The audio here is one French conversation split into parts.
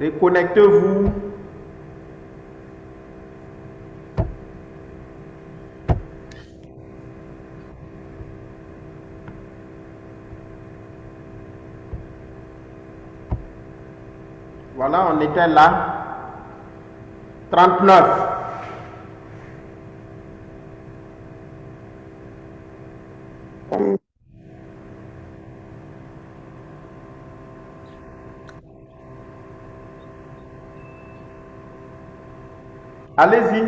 Reconnectez-vous. Voilà, on était là. 39. Allez-y.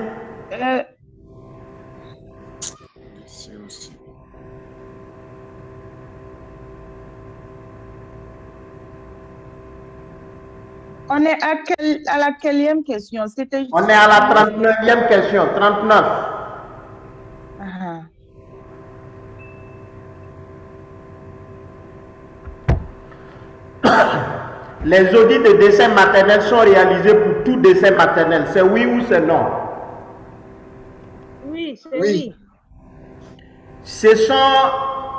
On est à la quelle question? On est à la 39e question. 39. Les audits de décès maternel sont réalisés pour tout décès maternel. C'est oui ou c'est non? Oui, c'est oui.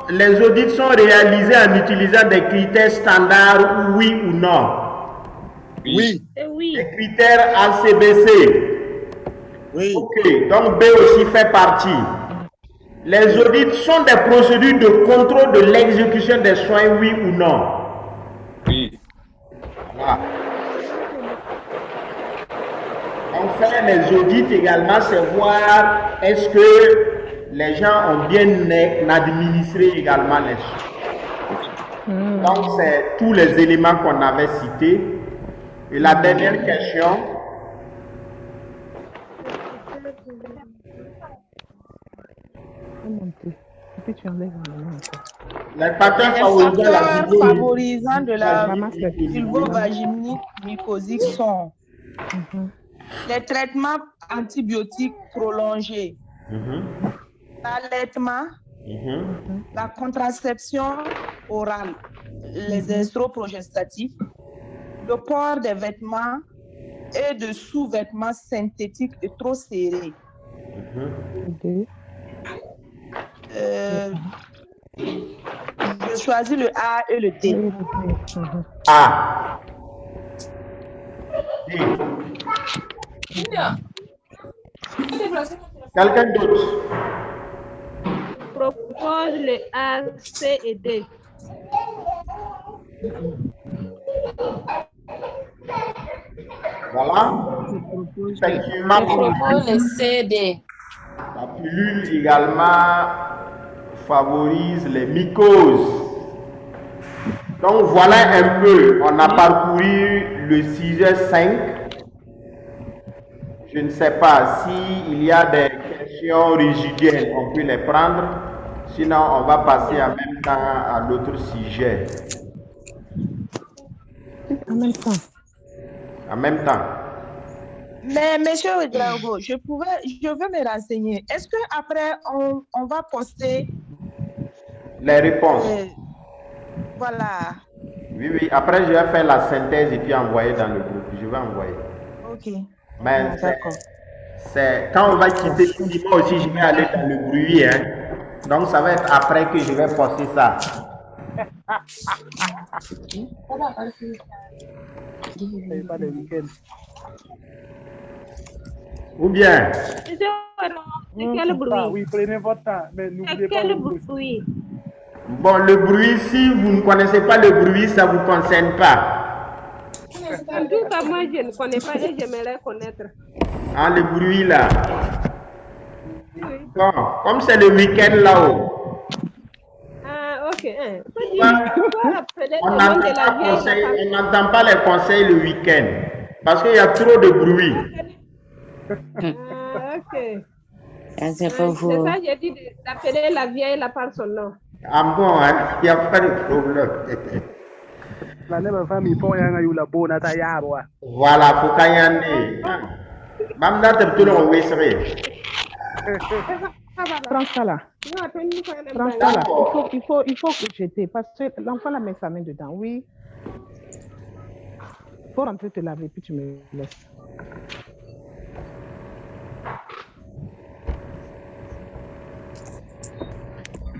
Les audits sont réalisés en utilisant des critères standards, oui ou non? Oui. C'est oui. Les critères ACBC. Oui. Ok, donc B aussi fait partie. Les audits sont des procédures de contrôle de l'exécution des soins, oui ou non? Oui. Voilà. On fait les audits également, c'est voir est-ce que les gens ont bien administré également les soins. Donc, c'est tous les éléments qu'on avait cités. Et la dernière question. Les facteurs favorisants de la vulvovaginite mycosique sont les traitements antibiotiques prolongés, l'allaitement, la contraception orale, les estroprogestatifs, le port des vêtements et de sous-vêtements synthétiques et trop serrés. Je choisis le A et le D. A. D. Quelqu'un d'autre? Propose le A, C et D. Voilà. Effectivement, Je propose le C, D. la pilule également favorise les mycoses. Donc voilà un peu, on a parcouru le sujet 5. Je ne sais pas s'il y a des questions résiduelles, on peut les prendre. Sinon, on va passer en même temps à l'autre sujet. En même temps. En même temps. Mais, monsieur Ouedraogo, je veux me renseigner. Est-ce qu'après, on va poster les réponses? Voilà. Oui, oui. Après, je vais faire la synthèse et puis envoyer dans le groupe. Je vais envoyer. Ok. Mais d'accord. c'est quand on va quitter ici, moi aussi, je vais aller dans le bruit. Hein. Donc, ça va être après que je vais poster ça. Ou bien? Quel bruit? Oui, prenez votre temps, mais n'oubliez pas le bruit. Bon, le bruit, si vous ne connaissez pas le bruit, ça ne vous concerne pas. En tout cas, moi, je ne connais pas et j'aimerais connaître. Ah, le bruit là. Oui. Bon, comme c'est le week-end là-haut. Ah, ok. On n'entend pas les conseils le week-end parce qu'il y a trop de bruit. Ah, ok. C'est pas vous. C'est ça, j'ai dit d'appeler la vieille là par son nom. Ah bon, hein? Il n'y a pas de problème. Voilà, faut qu'il y en ait. Même dans le tour, on va essayer. Prends ça là. Prends ça là. Il faut que jeter parce que l'enfant la met sa main dedans. Oui. Il faut rentrer te laver puis tu me laisses.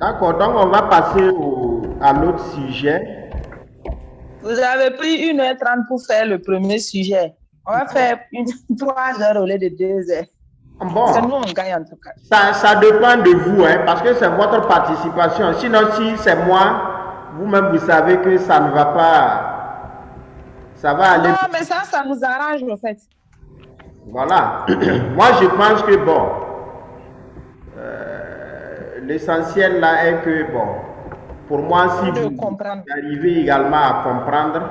D'accord, donc on va passer à l'autre sujet. Vous avez pris 1h30 pour faire le premier sujet. On va faire 3 heures au lieu de 2 heures. Bon, C'est nous, on gagne en tout cas. ça dépend de vous, hein, parce que c'est votre participation. Sinon, si c'est moi, vous-même, vous savez que ça ne va pas. Ça va aller. Non, mais ça nous arrange, en fait. Voilà. Moi, je pense que, bon, l'essentiel là est que, bon, pour moi, si vous arrivez également à comprendre,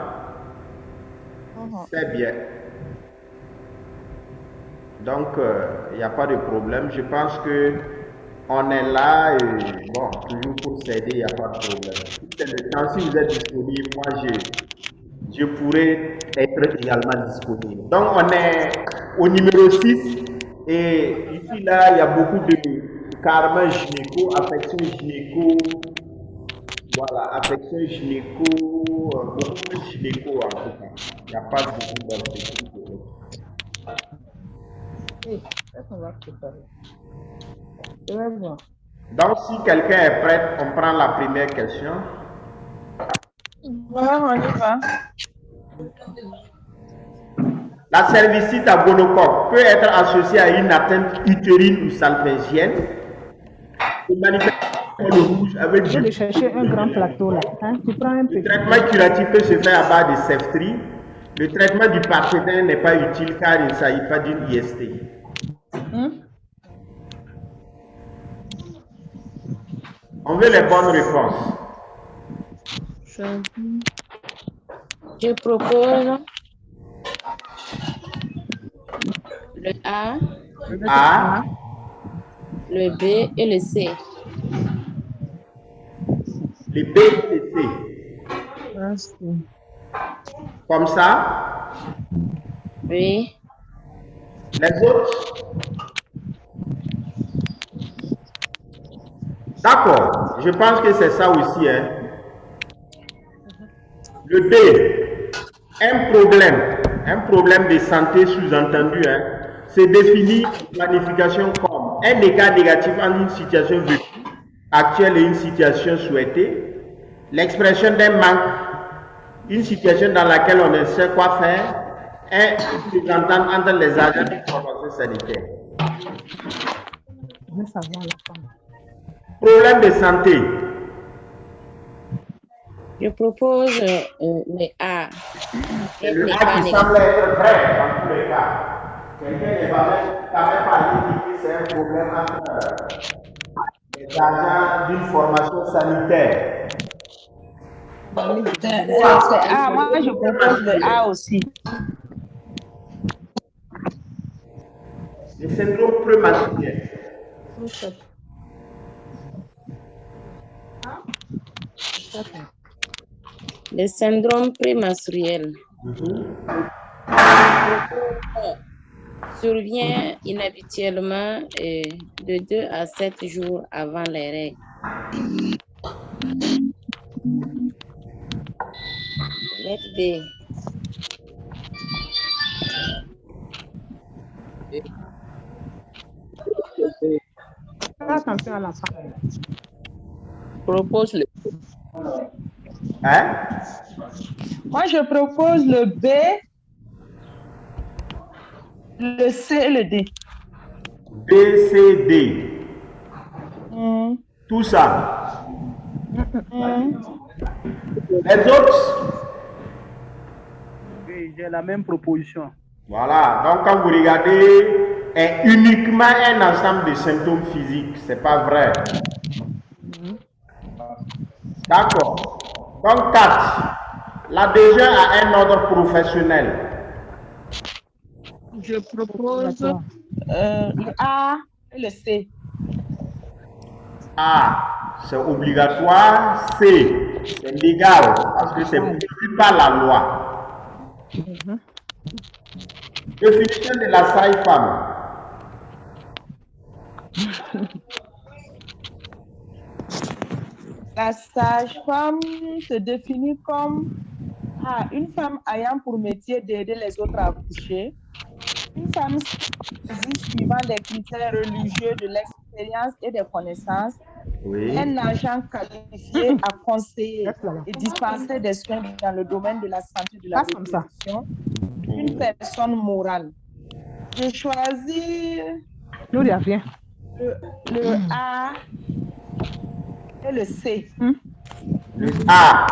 c'est bien. Donc, il n'y a pas de problème. Je pense que on est là et bon, toujours pour s'aider, il n'y a pas de problème. Si c'est le temps, si vous êtes disponible, moi, je pourrais être également disponible. Donc, on est au numéro 6 et ici, là, il y a beaucoup de karma gynéco, affection gynéco, voilà, affection gynéco, beaucoup de gynéco en tout cas. Il n'y a pas beaucoup d'objectifs. Donc, si quelqu'un est prêt, on prend la première question. Ouais, on y va. La cervicite à gonocoque peut être associée à une atteinte utérine ou salpingienne. Le rouge avec je vais chercher un grand plateau là. Hein? Tu prends un peu. Le traitement curatif peut se faire à base de Ceftri. Le traitement du parfaitin n'est pas utile car il ne s'agit pas d'une IST. On veut les bonnes réponses. Je propose le A, le B et le C. Le B et le C. Comme ça? Oui. Les autres? D'accord. Je pense que c'est ça aussi. Hein. Le B, un problème de santé sous-entendu, hein, c'est défini planification comme un écart négatif entre une situation vécue actuelle et une situation souhaitée, l'expression d'un manque, une situation dans laquelle on ne sait quoi faire, un représentant entre les agents d'information sanitaire. Problème de santé. Je propose le A. C'est le A qui semble être vrai dans tous les cas. Quelqu'un ne va même pas dire que c'est un problème entre les agents d'une formation sanitaire. C'est A, moi je propose le A aussi. Le syndrome prématuré. Le syndrome prémenstruel survient inhabituellement de 2 à 7 jours avant les règles. Lettre B. Attention à la fin. Propose le Hein? Moi, je propose le B, le C et le D. B, C, D. Tout ça. Les autres? Oui, j'ai la même proposition. Voilà. Donc, quand vous regardez, est uniquement un ensemble de symptômes physiques. C'est pas vrai. D'accord. Donc, 4. L'adhésion à un ordre professionnel. Je propose le A et le C. A, c'est obligatoire. C, c'est légal parce que c'est prévu par la loi. Définition de la sage-femme. La sage-femme se définit comme une femme ayant pour métier d'aider les autres à accoucher, une femme suivant des critères religieux de l'expérience et des connaissances, Oui. Un agent qualifié à conseiller et dispenser des soins dans le domaine de la santé de la Passe comme ça. reproduction. Une personne morale. Je choisis Gloria, viens. le A et le C. Le A.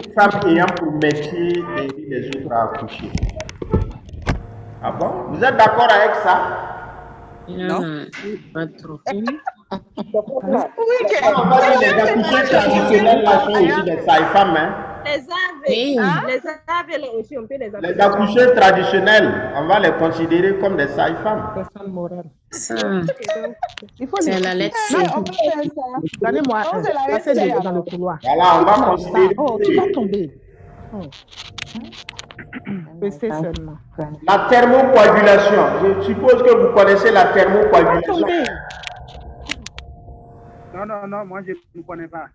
Une femme ayant pour métier d'aider les autres à accoucher. Ah bon? Vous êtes d'accord avec ça? Non, pas trop. Oui, On va dire les accouchés traditionnels là sont aussi des sages-femmes. Hein? Les AV, Oui. les AV là aussi, on peut les Les appeler. accouchés traditionnels, on va les considérer comme des sages-femmes. Personne morale. Ça, Il faut c'est les... la lettre C. Oui, on peut faire ça. Donnez-moi Non, c'est la passez lettre C, dans le alors. couloir. Voilà, on va considérer Oh, tu vas tomber. Oh. Restez seulement. la thermocoagulation. Je suppose que vous connaissez la thermocoagulation. Tomber. Non, moi je ne connais pas.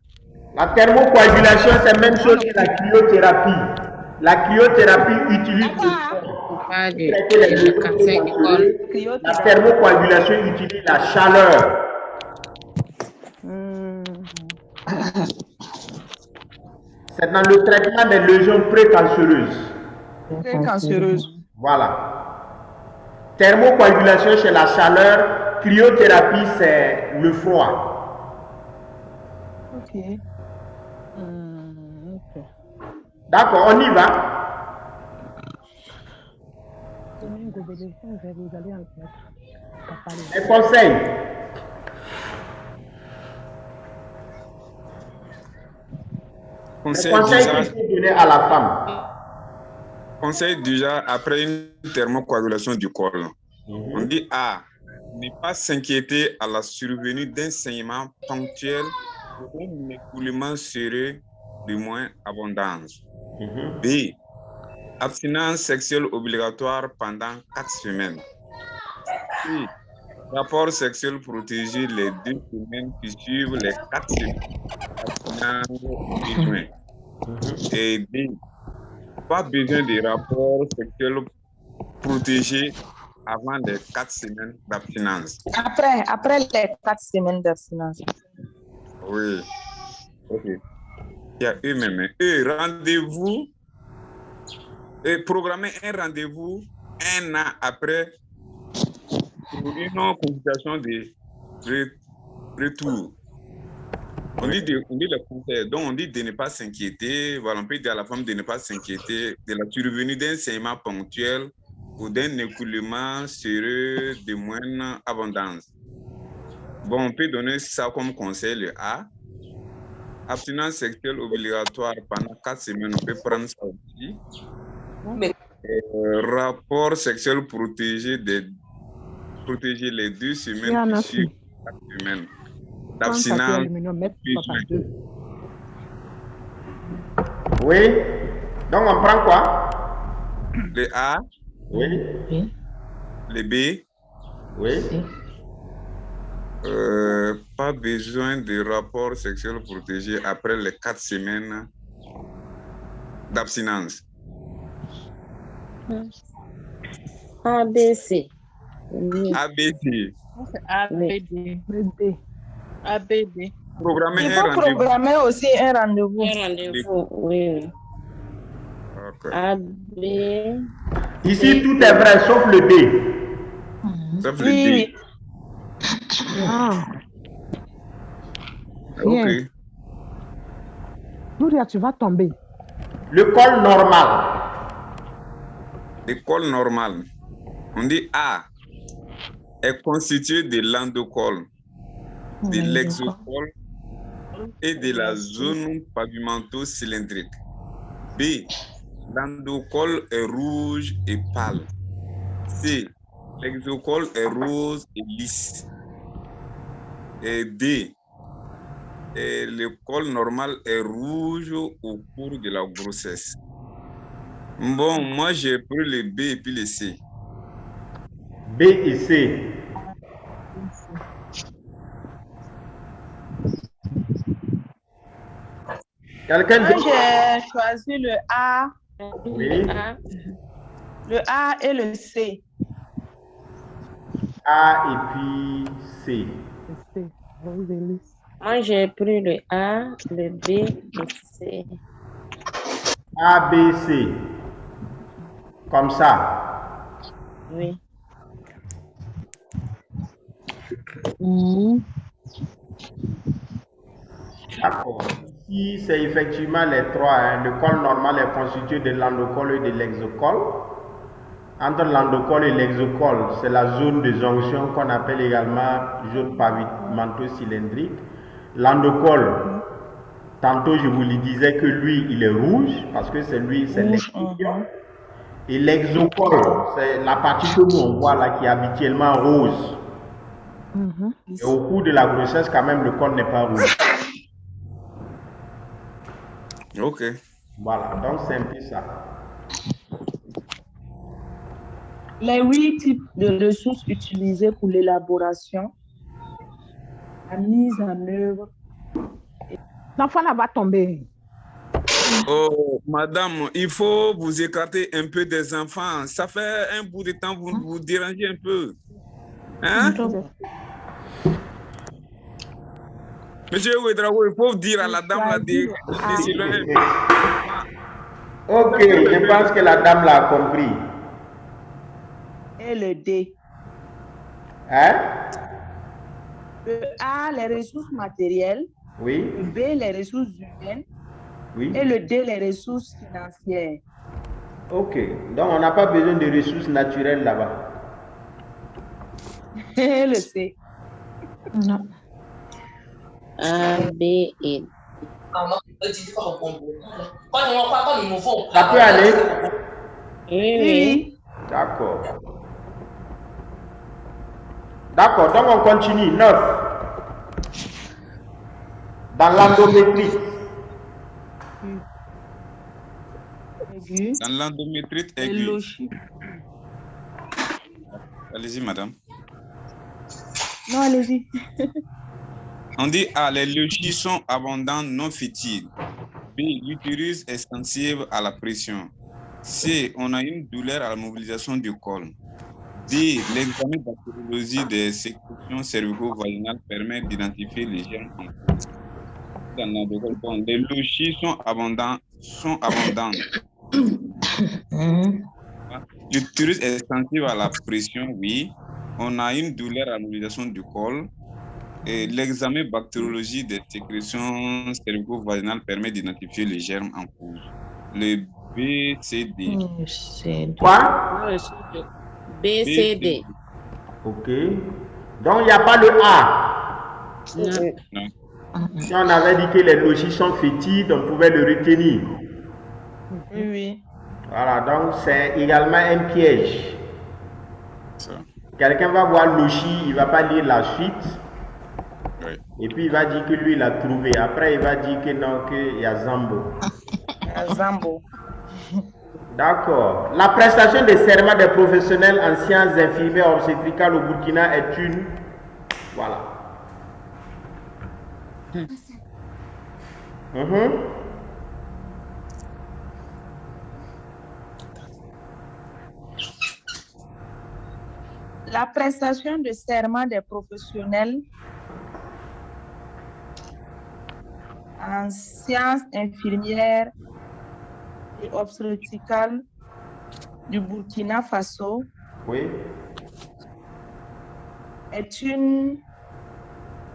La thermocoagulation, c'est la même chose que la cryothérapie. La cryothérapie utilise Pas de traiter les le blessures cancer du col. prématurées. La thermocoagulation utilise la chaleur. C'est dans le traitement des lésions précancéreuses. Précancéreuse. Voilà. Thermocoagulation, c'est la chaleur. Cryothérapie, c'est le froid. Ok. D'accord, on y va. Les conseils. Les Conseil conseils déjà, qu'il faut donner à la femme. conseil déjà après une thermocoagulation du col. On dit A, ne pas s'inquiéter à la survenue d'un saignement ponctuel ou d'un écoulement serré de moins abondance. B, abstinence sexuelle obligatoire pendant 4 semaines. C, rapport sexuel protégé les 2 semaines qui suivent les 4 semaines d'abstinence. Et D, pas besoin de rapport sexuel protégé avant les 4 semaines d'abstinence. Après les 4 semaines d'abstinence. Oui. Ok. Il y a eux-mêmes. Rendez-vous. Programmer un rendez-vous 1 an après pour une consultation de retour. On dit le conseil. Donc, on dit de ne pas s'inquiéter. Voilà, on peut dire à la femme de ne pas s'inquiéter de la survenue d'un saignement ponctuel ou d'un écoulement serreux de moindre abondance. Bon, on peut donner ça comme conseil, le A. Abstinence sexuelle obligatoire pendant 4 semaines, on peut prendre ça aussi. Rapport sexuel protégé les 2 semaines qui suivent 4 semaines d'abstinence. Oui. Donc, on prend quoi? Le A. Oui. Le B. Oui. Pas besoin de rapport sexuel protégé après les 4 semaines d'abstinence. ABC. ABC. ABD. Programmer Il un faut rendez-vous. programmer aussi un rendez-vous. Un rendez-vous, oui. Okay. AB. Ici, tout est vrai, sauf le B. Sauf le Oui, D. oui. Bien. Ok. Gloria, tu vas tomber. Le col normal. Le col normal. On dit A est constitué de l'endocole, de l'exocole et de la zone pavimento-cylindrique. B, l'endocole est rouge et pâle. C, l'exocole est rose et lisse. Et D, le col normal est rouge au cours de la grossesse. Bon, moi j'ai pris le B et puis le C. B et C. Quelqu'un Moi, dit j'ai choisi le A, oui. le A et le C. A et puis C. C'est Roselyne. Moi, j'ai pris le A, le B, le C. A, B, C. Comme ça. Oui. D'accord. Ici, c'est effectivement les trois. Hein. Le col normal est constitué de l'endocole et de l'exocole. Entre l'endocole et l'exocole, c'est la zone de jonction qu'on appelle également zone pavimento-cylindrique. L'endocole, tantôt je vous le disais que lui, il est rouge parce que c'est lui, c'est l'extérieur. Et l'exocole, c'est la partie que nous on voit là qui est habituellement rose. Et au cours de la grossesse, quand même, le col n'est pas rouge. Ok. Voilà, donc c'est un peu ça. Les 8 types de ressources utilisées pour l'élaboration, la mise en œuvre. L'enfant là va tomber. Oh, madame, il faut vous écarter un peu des enfants. Ça fait un bout de temps, vous vous dérangez un peu. Hein? Monsieur Ouedraogo, il faut dire à la dame là de Ok, je pense que la dame l'a compris. Et le D. Hein? Le A, les ressources matérielles. Oui. Le B, les ressources humaines. Oui. Et le D, les ressources financières. Ok, donc on n'a pas besoin de ressources naturelles là-bas. Et le C. Non. A, B et Ça peut aller? Oui. D'accord. D'accord, donc on continue. 9. Dans l'endométrite. Dans l'endométrite aiguë. Allez-y, madame. Non, allez-y. On dit A, les leuchies sont abondantes, non fétiles. B, l'utérus est sensible à la pression. C, on a une douleur à la mobilisation du col. D, l'examen bactériologie des sécrétions cervico-vaginales permet d'identifier les germes en cause. Bon, les leuchies sont abondantes. L'utérus est sensible à la pression, oui. On a une douleur à la mobilisation du col. Et l'examen bactériologie des sécrétions cervico-vaginales permet d'identifier les germes en cause. Le B, C, D. Quoi? B, C, D. Ok. Donc il n'y a pas le A. Non. Si on avait dit que les logis sont fétides, on pouvait le retenir. Oui. Voilà, donc c'est également un piège. Quelqu'un va voir logis, il ne va pas lire la suite. Oui. Et puis il va dire que lui il a trouvé. Après il va dire que non, qu'il y a Zambo. Zambo. D'accord. La prestation des serments des professionnels en sciences infirmières obstétricales au Burkina est une. Voilà. La prestation de serment des professionnels en sciences infirmières et obstétricales du Burkina Faso est une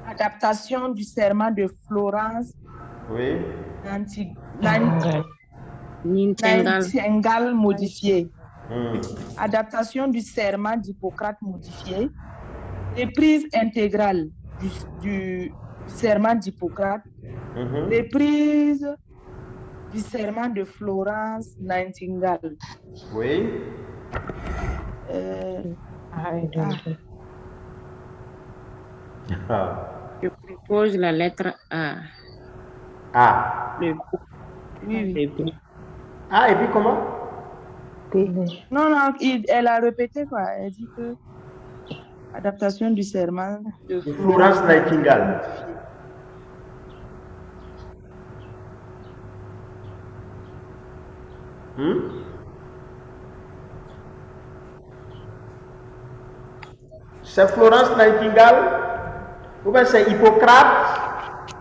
adaptation du serment de Florence Nightingale modifié. Adaptation du serment d'Hippocrate modifié. Reprise intégrale du serment d'Hippocrate. Reprise du serment de Florence Nightingale. Oui. Je propose la lettre A. A. Oui. Ah, et puis comment? Non, elle a répété quoi. Elle dit que adaptation du serment de Florence Nightingale. C'est Florence Nightingale ou bien c'est Hippocrate?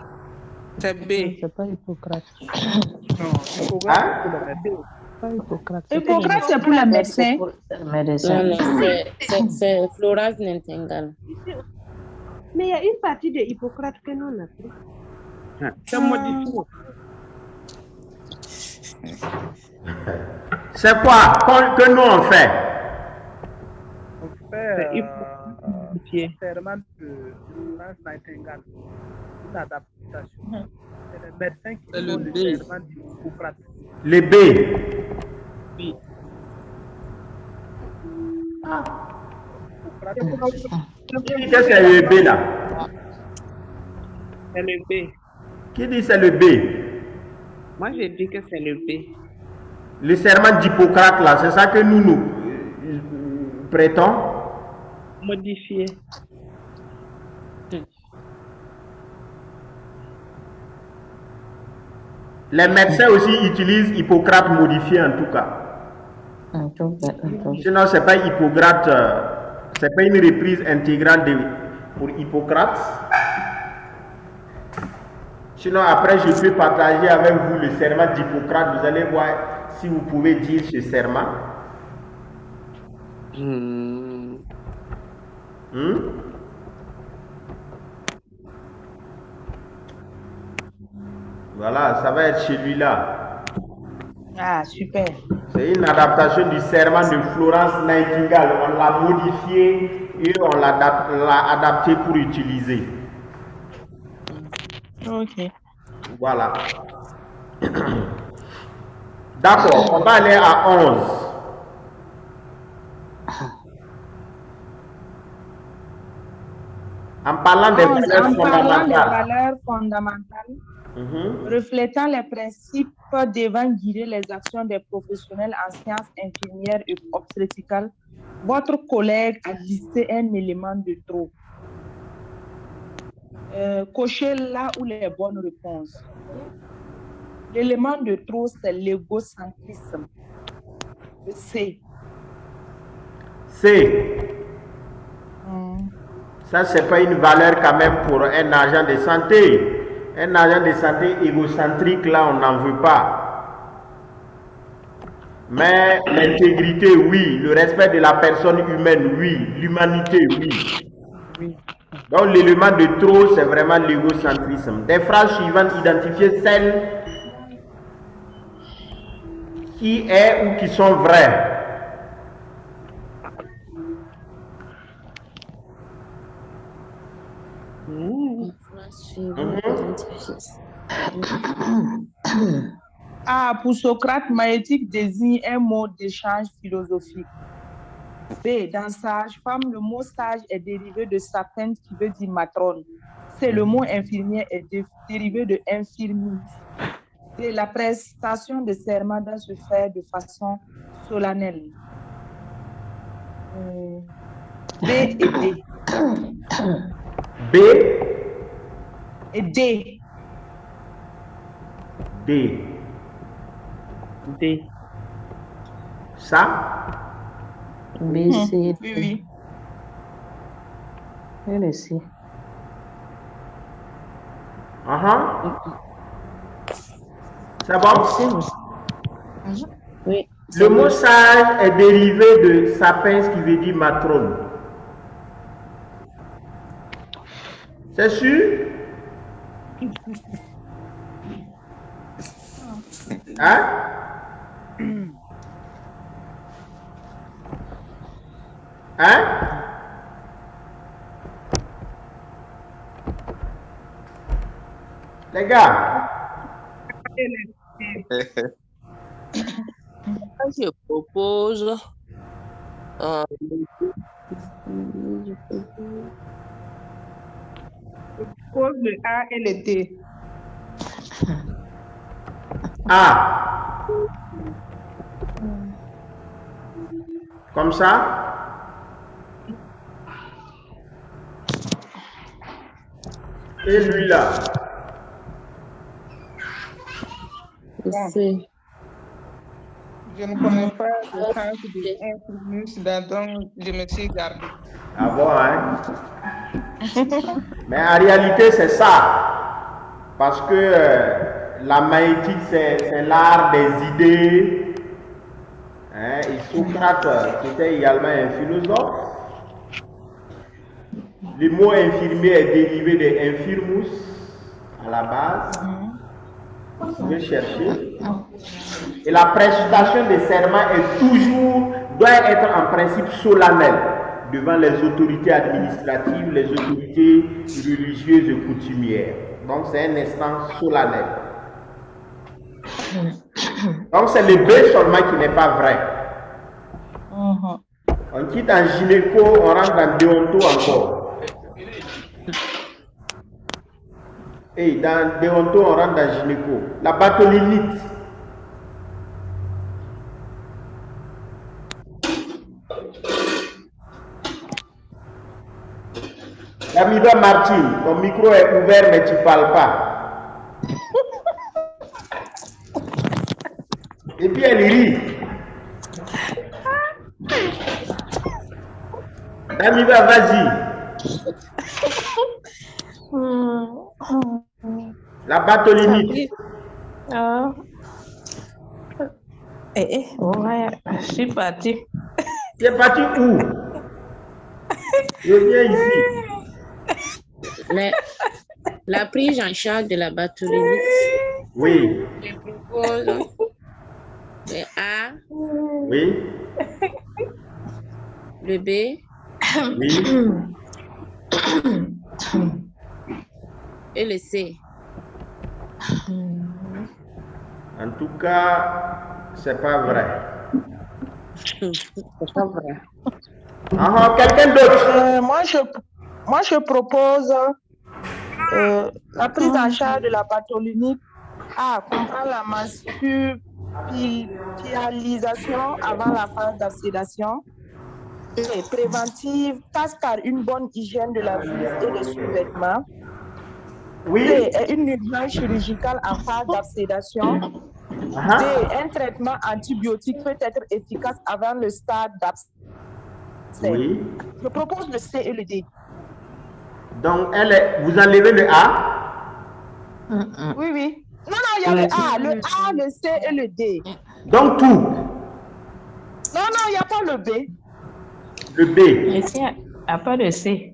C'est B. C'est pas Hippocrate. Non, Hippocrate, Hein? c'est pour le médecin. Pas Hippocrate. Hippocrate, c'est pour les médecins. Non, non, c'est Florence Nightingale. Mais il y a une partie de Hippocrate que nous on a pris. C'est modifié. C'est quoi que nous on fait? On fait Modifié. serment de Florence Nightingale. Une adaptation. C'est les médecins qui C'est le font B. le serment d'Hippocrate. Le B. B. Qui dit que c'est le B là? C'est le B. Qui dit c'est le B? Moi, j'ai dit que c'est le B. Le serment d'Hippocrate là, c'est ça que nous prêtons? Modifié. Les médecins aussi utilisent Hippocrate modifié en tout cas. Sinon, c'est pas Hippocrate, c'est pas une reprise intégrale pour Hippocrate. Sinon, après, je peux partager avec vous le serment d'Hippocrate. Vous allez voir si vous pouvez dire ce serment. Voilà, ça va être celui-là. Ah, super. C'est une adaptation du serment de Florence Nightingale. On l'a modifié et on l'a adapté pour utiliser. Ok. Voilà. D'accord, on va aller à 11. En parlant des valeurs fondamentales, reflétant les principes devant guider les actions des professionnels en sciences infirmières et obstétricales, votre collègue a listé un élément de trop. Cochez là où les bonnes réponses. L'élément de trop, c'est l'égocentrisme. C. C. Ça, c'est pas une valeur quand même pour un agent de santé. Un agent de santé égocentrique, là, on n'en veut pas. Mais l'intégrité, oui. Le respect de la personne humaine, oui. L'humanité, oui. Donc, l'élément de trop, c'est vraiment l'égocentrisme. Des phrases suivantes, identifiez celles qui est ou qui sont vraies. A. Pour Socrate, maïeutique désigne un mot d'échange philosophique. B. Dans sage-femme, le mot sage est dérivé de sapiens qui veut dire matrone. C. Le mot infirmier est dérivé de infirmier. D. La prestation de serment doit se faire de façon solennelle. B et D. B et D. D. D. Ça? B, C. Oui. Et le C. C'est bon? Oui. Le mot sage est dérivé de sapiens qui veut dire matrone. C'est sûr? Hein? Hein? Les gars? Je propose le A et le D. A. Comme ça? Et lui-là? C. Je ne connais pas le sens de infirmus, donc je me suis gardé. Ah bon, hein? Mais en réalité, c'est ça. Parce que la maïeutique, c'est l'art des idées. Hein? Et Socrate, c'était également un philosophe. Le mot infirmier est dérivé de infirmus à la base. Vous pouvez chercher. Et la prestation des serments doit être en principe solennel devant les autorités administratives, les autorités religieuses et coutumières. Donc c'est un instant solennel. Donc c'est le B seulement qui n'est pas vrai. On quitte en gynéco, on rentre en déonto encore. Et dans déonto, on rentre dans gynéco. La batolinite. L'amiba Martine, ton micro est ouvert mais tu ne parles pas. Et puis elle rit. L'amiba, vas-y. La batolinite. Je suis partie. Tu es parti où? Je viens ici. La prise en charge de la batolinite. Oui. Je propose le A. Oui. Le B. Oui. Et le C. En tout cas, c'est pas vrai. C'est pas vrai. Quelqu'un d'autre? Moi, je propose la prise en charge de la batolinite A comprend la marsupialisation avant la phase d'absédation. Et préventive passe par une bonne hygiène de la vulve et des sous-vêtements. Oui. C est une urgence chirurgicale en phase d'absédation. D, un traitement antibiotique peut être efficace avant le stade d'abcès. Oui. Je propose le C et le D. Donc, vous enlevez le A? Oui, oui. Non, il y a le A, le C et le D. Donc, tout? Non, il n'y a pas le B. Le B. Ici, il n'y a pas de C.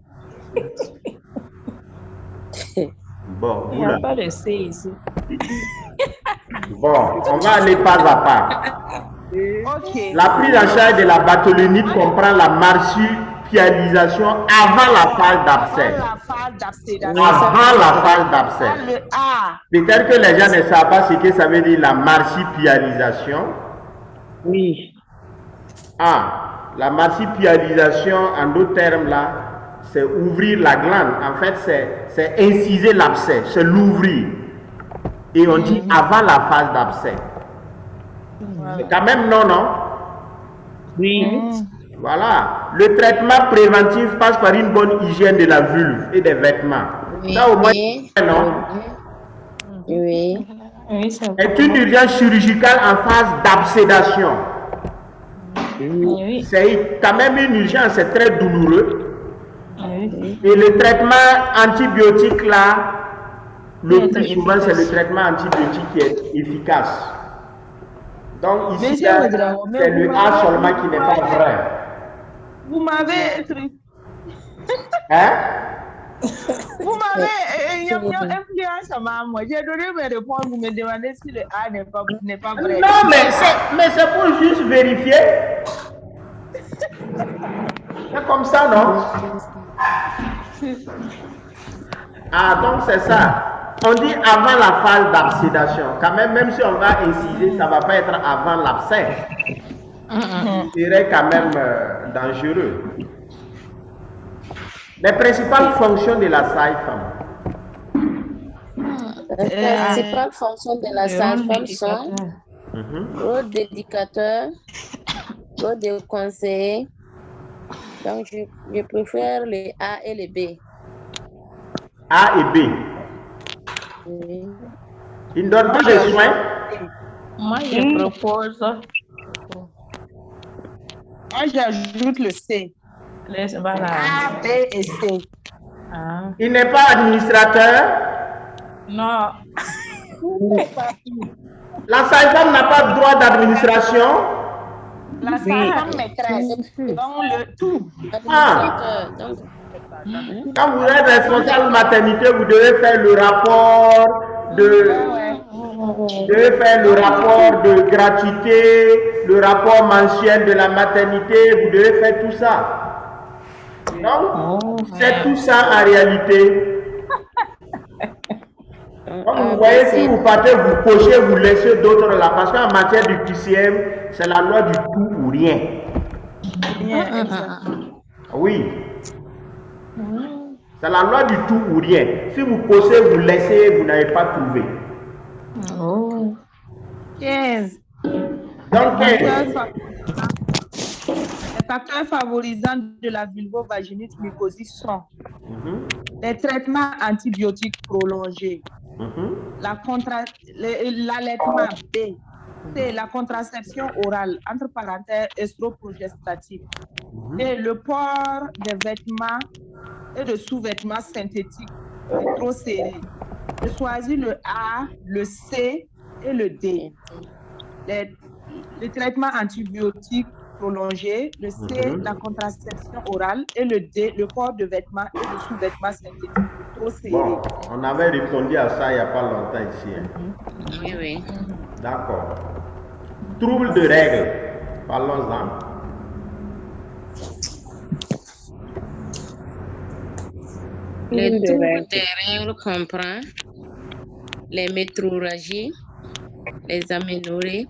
Bon, il n'y a pas de C ici. Bon, on va aller pas à pas. Okay. La prise en charge de la batolinite comprend la marsupialisation avant la phase d'abcès. Avant la phase d'abcès. Peut-être que les gens ne savent pas ce que ça veut dire la marsupialisation. Oui. La marsupialisation, en d'autres termes là, c'est ouvrir la glande. En fait, c'est inciser l'abcès, c'est l'ouvrir. Et on dit avant la phase d'abcès. C'est quand même non? Oui. Voilà. Le traitement préventif passe par une bonne hygiène de la vulve et des vêtements. Oui. Ça au moins, non? Oui. Est une urgence chirurgicale en phase d'absédation. Oui. C'est quand même une urgence, c'est très douloureux. Oui. Et le traitement antibiotique là, le plus souvent c'est le traitement antibiotique qui est efficace. Donc ici, c'est le A seulement qui n'est pas vrai. Vous m'avez écrit. Vous m'avez influence à moi. J'ai donné mes réponses, vous me demandez si le A n'est pas vrai. Non, mais c'est pour juste vérifier. C'est comme ça, non? Donc c'est ça. On dit avant la phase d'absédation. Quand même si on va inciser, ça ne va pas être avant l'abcès. Ce serait quand même dangereux. Les principales fonctions de la sage-femme. Les principales fonctions de la sage-femme sont rôle d'éducateur, rôle de conseiller. Donc, je préfère les A et les B. A et B. Oui. Ils ne donnent pas de soins. Moi, je propose. Moi, j'ajoute le C. Voilà. A, B et C. Ah. Il n'est pas administrateur. Non. La sage-femme n'a pas de droit d'administration. La sage-femme maîtresse. Donc, le tout. Ah. Quand vous êtes responsable maternité, vous devez faire le rapport de gratuité, le rapport mensuel de la maternité, vous devez faire tout ça. Donc, c'est tout ça en réalité. Donc, vous voyez, si vous partez, vous cochez, vous laissez d'autres là, parce qu'en matière du QCM, c'est la loi du tout ou rien. Oui. C'est la loi du tout ou rien. Si vous posez, vous laissez, vous n'avez pas trouvé. 15. Donc, Les facteurs favorisants de la vulvovaginite mycosique sont les traitements antibiotiques prolongés, l'allaitement B, c'est la contraception orale, entre parenthèses, estroprogestative, et le port des vêtements et de sous-vêtements synthétiques trop serrés. Je choisis le A, le C et le D. Les traitements antibiotiques prolongés, le C, la contraception orale, et le D, le port de vêtements et de sous-vêtements synthétiques trop serrés. Bon, on avait répondu à ça il n'y a pas longtemps ici. Oui, oui. D'accord. Trouble de règles. Parlons-en. Le trouble des règles comprend les métrorragies, les aménorrhées,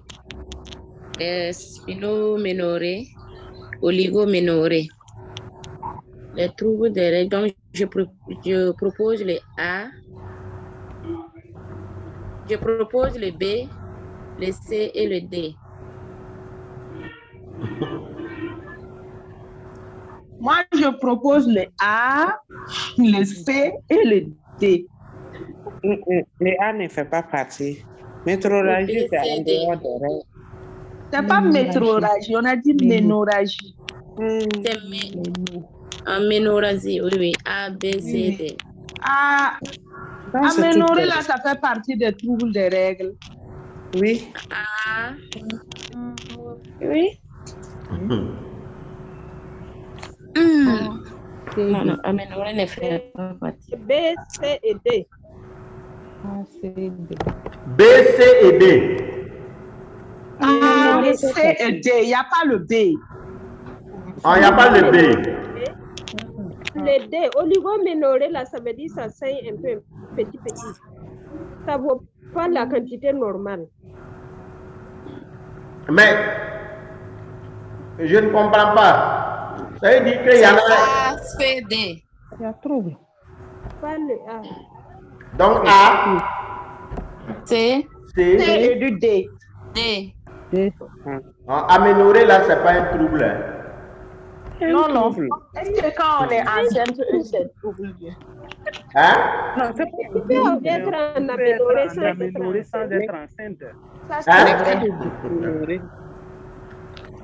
les spinoménorrhées, oligoménorrhées. Les troubles des règles, donc je propose le A, je propose le B, le C et le D. Moi, je propose le A, le C et le D. Le A ne fait pas partie. Métrorragie, c'est en dehors des règles. C'est pas métrorragie, on a dit ménorragie. C'est aménorrhagie, oui, oui. A, B, C, D. Aménorrhée, là, ça fait partie des troubles des règles. Oui. A. Oui. Non, non, aménorrhée ne fait pas partie. B, C et D. B, C et D. A, C et D, il n'y a pas le B. Ah, il n'y a pas le B. Le D, oligoménorrhée, là, ça veut dire ça saigne un peu petit. Ça ne vaut pas la quantité normale. Mais, je ne comprends pas. Ça veut dire qu'il y en a... A, C, D. Il y a trouble. Pas le A. Donc, A, C, C et du D. D. Aménorrhée, là, ce n'est pas un trouble. Hein. Non, non. Est-ce que quand on est enceinte, c'est trouble? Hein? Non, c'est Tu peux être en aménorrhée sans être enceinte. Ça, Hein?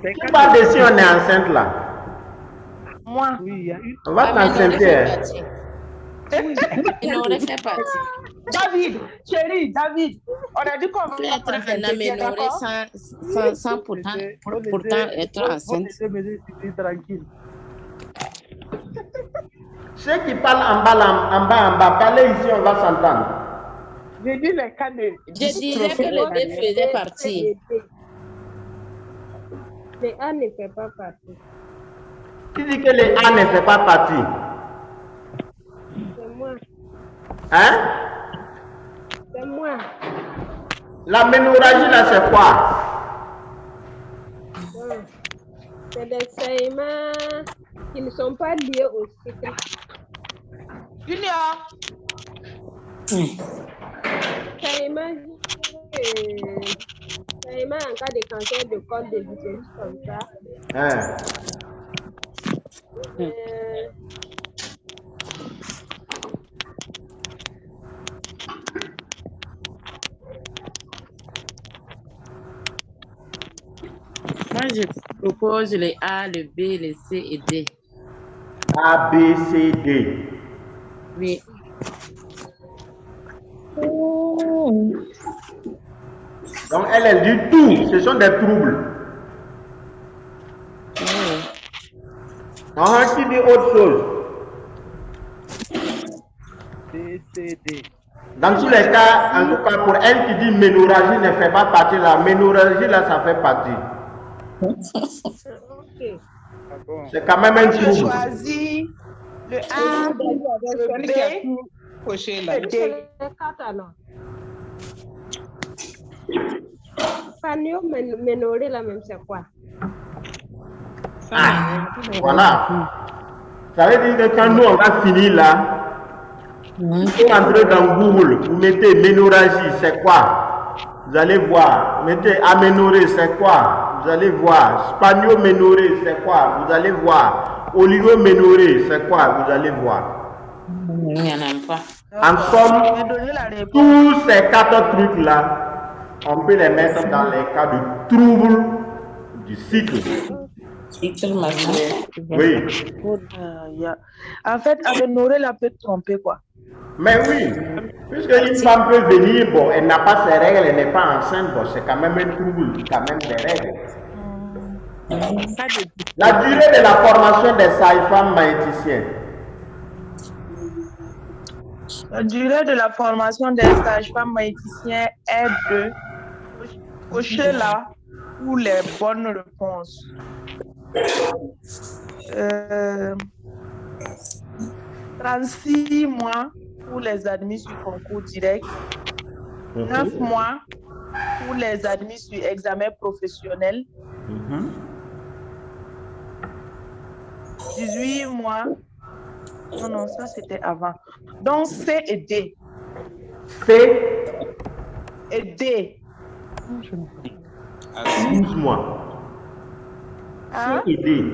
Qui parle de si on est enceinte là? Moi. Oui, il y a une. On va t'enceinte. Aménorrhée fait partie. David, chérie, David, on a dit qu'on Tu peux va être en aménorrhée sans pourtant être enceinte. Tranquille. Ceux qui parlent en bas, parlez ici, on va s'entendre. J'ai dit les cas de... Je dirais que le D faisait partie. Le A ne fait pas partie. Qui dit que le A ne fait pas partie? C'est moi. Hein? C'est moi. La ménorragie là, c'est quoi? Ouais. C'est des saignements qui ne sont pas liés au cycle. Junior. Saignements en cas de cancer de col de l'utérus comme ça. Hein? Moi, je propose le A, le B, le C et D. A, B, C, D. Oui. Donc, elle dit tout. Ce sont des troubles. Qui dit autre chose? D, C, D. Dans tous les cas, en tout cas, pour elle qui dit ménorragie ne fait pas partie là, ménorragie là, ça fait partie. C'est quand même un Je trouble. choisis le A, le B, le D. Panneau ménoré là même, c'est quoi? Voilà. Ça veut dire que quand nous on va finir là, vous entrez dans Google, vous mettez ménorragie, c'est quoi? Vous allez voir. Vous mettez aménorrhée, c'est quoi? Vous allez voir. Spanioménorrhée, c'est quoi? Vous allez voir. Oligoménorrhée, c'est quoi? Vous allez voir. Il n'y en a pas. En somme, tous ces 4 trucs-là, on peut les mettre dans les cas de troubles du cycle. Oui. En fait, aménorrhée là peut tromper quoi. Mais oui, puisque une femme peut venir, bon, elle n'a pas ses règles, elle n'est pas enceinte, bon, c'est quand même un trouble, quand même des règles. La durée de la formation des sages-femmes magnéticiennes. La durée de la formation des sages-femmes magnéticiens est de cocher là pour les bonnes réponses. 36 mois pour les admis sur concours direct, 9 mois pour les admis sur examen professionnel, 18 mois. Non, ça c'était avant. Donc C et D. C et D. 12 mois. Hein? C et D.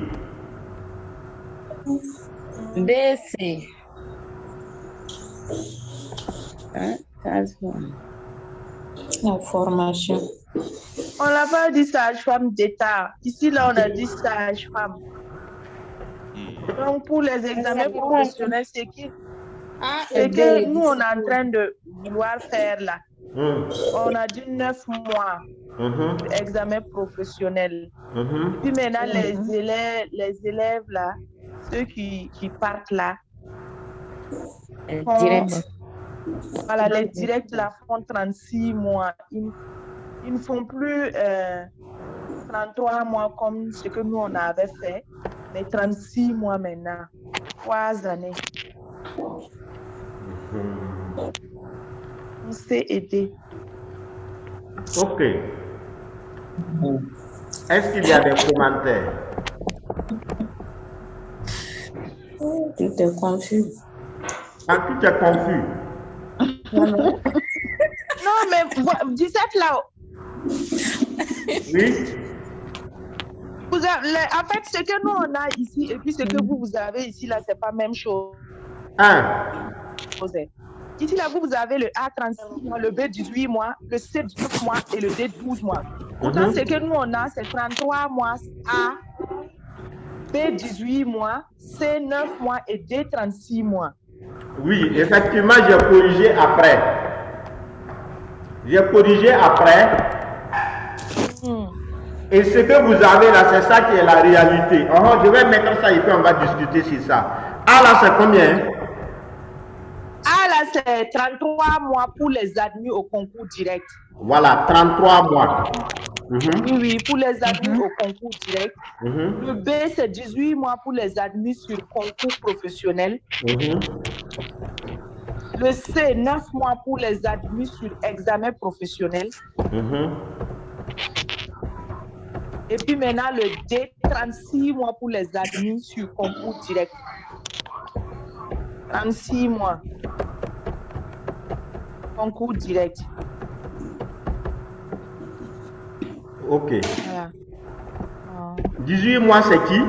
BC. La formation. On n'a pas dit sage-femme d'État. Ici, là, on a dit sage-femme. Donc, pour les examens professionnels, c'est que nous, on est en train de vouloir faire là. On a dit 9 mois d'examen professionnel. Puis maintenant, les élèves là, ceux qui partent là, voilà, les directs là font 36 mois. Ils ne font plus 33 mois comme ce que nous on avait fait, mais 36 mois maintenant, 3 années. On s'est aidé. Ok. Est-ce qu'il y a des commentaires? Tout est confus. Ah, tout est confus. Non, mais 17 là. Oui. Vous avez, en fait, ce que nous on a ici et puis ce que vous avez ici là, c'est pas la même chose. Ici là, vous avez le A 36 mois, le B 18 mois, le C 19 mois et le D 12 mois. Pourtant, ce que nous on a, c'est 33 mois A, B 18 mois, C 9 mois et D 36 mois. Oui, effectivement, j'ai corrigé après. Et ce que vous avez là, c'est ça qui est la réalité. Je vais mettre ça et puis on va discuter sur ça. Ah là, c'est combien? Ah là, c'est 33 mois pour les admis au concours direct. Voilà, 33 mois. Oui, pour les admis au concours direct. Le B, c'est 18 mois pour les admis sur concours professionnel. Le C, 9 mois pour les admis sur examen professionnel. Et puis maintenant, le D, 36 mois pour les admis sur concours direct. 36 mois. Concours direct. Ok. Voilà. 18 mois, c'est qui?